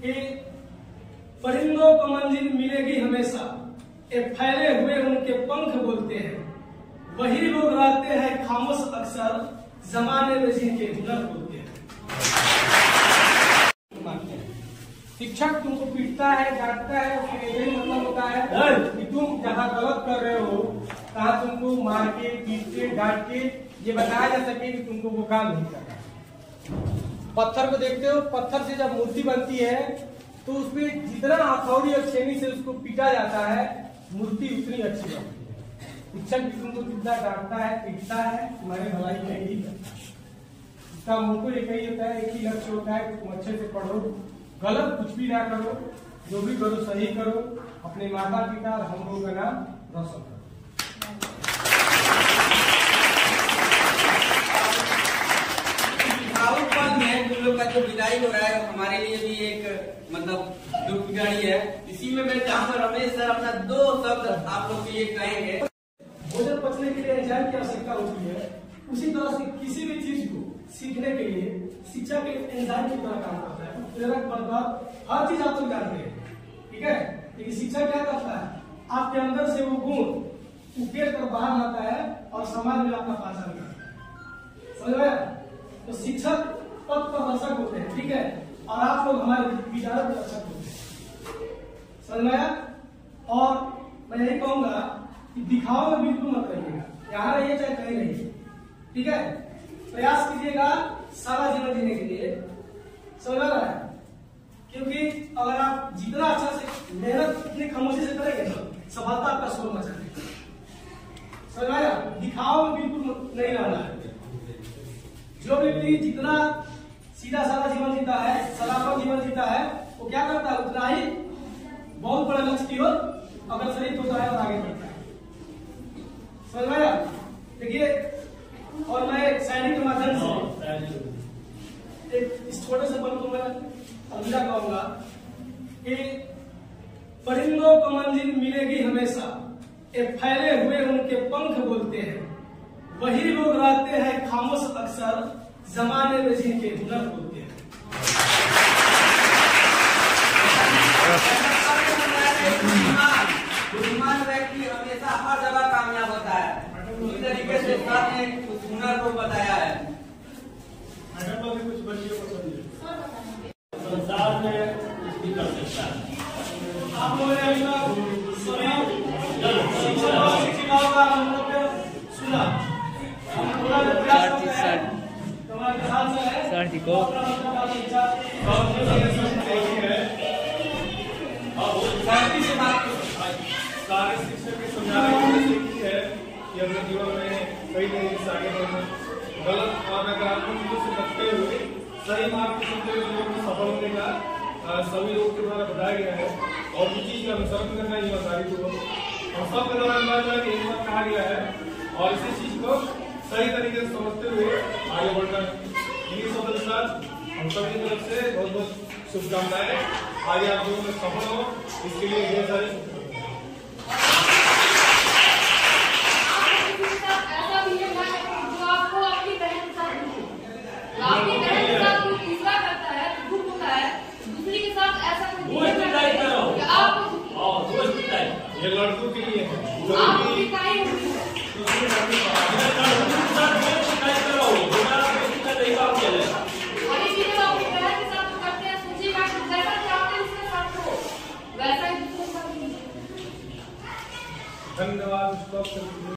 कि परिंदों को मंजिल मिलेगी हमेशा, ये फैले हुए उनके पंख बोलते हैं, वही लोग रहते हैं खामोश अक्सर, जमाने में जिनके हुनर बोलते हैं। शिक्षक तुमको पीटता है, डांटता है, उसके यही मतलब होता है कि तुम जहाँ गलत कर रहे हो कहाँ तुमको मार के, पीट के, डांट के ये बताया जा सके कि तुमको वो काम नहीं करना। पत्थर को देखते हो, पत्थर से जब मूर्ति बनती है तो उसमें जितना हथौड़ी और छेनी से उसको पीटा जाता है मूर्ति उतनी अच्छी बनती है। शिक्षक भी तुमको जितना डांटता है, पीटता है, तुम्हारे भलाई में ही करता है। इसका उनको एक ही होता है, एक ही लक्ष्य होता है कि तुम अच्छे से पढ़ो, गलत कुछ भी ना करो, जो भी करो सही करो, अपने माता पिता और हम लोगों का नाम रोशन करो। तुम लोग का जो विदाई हो रहा है हमारे लिए भी एक मतलब दुख की घड़ी है। इसी में मैं चाहूंगा रमेश सर अपना 2 शब्द आप लोग के लिए कहेंगे। भोजन पचने के लिए एंजाइम की आवश्यकता होती है, उसी तरह से किसी भी चीज को सीखने के लिए शिक्षा के एंजाइम की तरह काम करता है। प्रेरक बनकर हर चीज आप लोग जानते हैं, ठीक है, लेकिन शिक्षा क्या करता है, आपके अंदर से वो गुण उकेर कर बाहर आता है और समाज में आपका पहचान करता है। समझ में? तो शिक्षक पथ प्रदर्शक होते हैं, ठीक है, और आप लोग हमारे विचार प्रदर्शक होते हैं। समझ में आया? और मैं यही कहूंगा कि दिखावा में बिल्कुल मत रहिएगा, यहाँ रहिए चाहे कहीं रहिए, ठीक है। प्रयास कीजिएगा सारा जीवन जीने के लिए। समझ में आ रहा है? क्योंकि अगर आप जितना अच्छा से मेहनत इतनी खामोशी से करेंगे ना, सफलता आपका शोर मचाएगी। समझ में आया? दिखावा में बिल्कुल नहीं रहना है। जो व्यक्ति जितना सीधा साधा जीवन जीता है, सदात्मक जीवन जीता है, वो क्या करता है, उतना ही बहुत बड़े लक्ष्य की ओर अग्रसरित होता है और आगे बढ़ता है। समझ में आया? देखिए, और मैं शायरी के माध्यम से एक इस छोटे से पल को मैं अलविदा कहूंगा कि परिंदों को मंजिल मिलेगी हमेशा, ये फैले हुए उनके पंख बोलते हैं, वही लोग रहते हैं खामोश अक्सर, जमाने में जिनके हुनर बोलते हैं। बुद्धिमान व्यक्ति हमेशा हर जगह कामयाब होता है। इस तरीके से सर ने उस हुनर को बताया है। कुछ बच्चियों को समझिए संसार में कुछ भी कर सकता है। आप लोगों ने अभी तक सभी शिक्षिकाओं का मंतव्य सुना। सर जी को सारे शिक्षक के समझाने की कोशिश की है कि अपने जीवन में कई नई चीज आगे बढ़ना, गलत और नकारात्मक चीजों से बचते हुए सही मार्ग को चुनते हुए जीवन में सफल होने का सभी लोगों के द्वारा बताया गया है। और इस चीज का अनुसरण करना ईमानदारी पूर्वक हम सबके द्वारा यही बात कहा गया है, और इसी चीज को सही तरीके से समझते हुए आगे बढ़ना। इन्हीं शब्दों के साथ हम सभी की तरफ से बहुत बहुत शुभकामनाएं। आगे आप लोगों में सफल हो, इसके लिए ढेर सारी ये लड़कों के लिए है। धन्यवाद।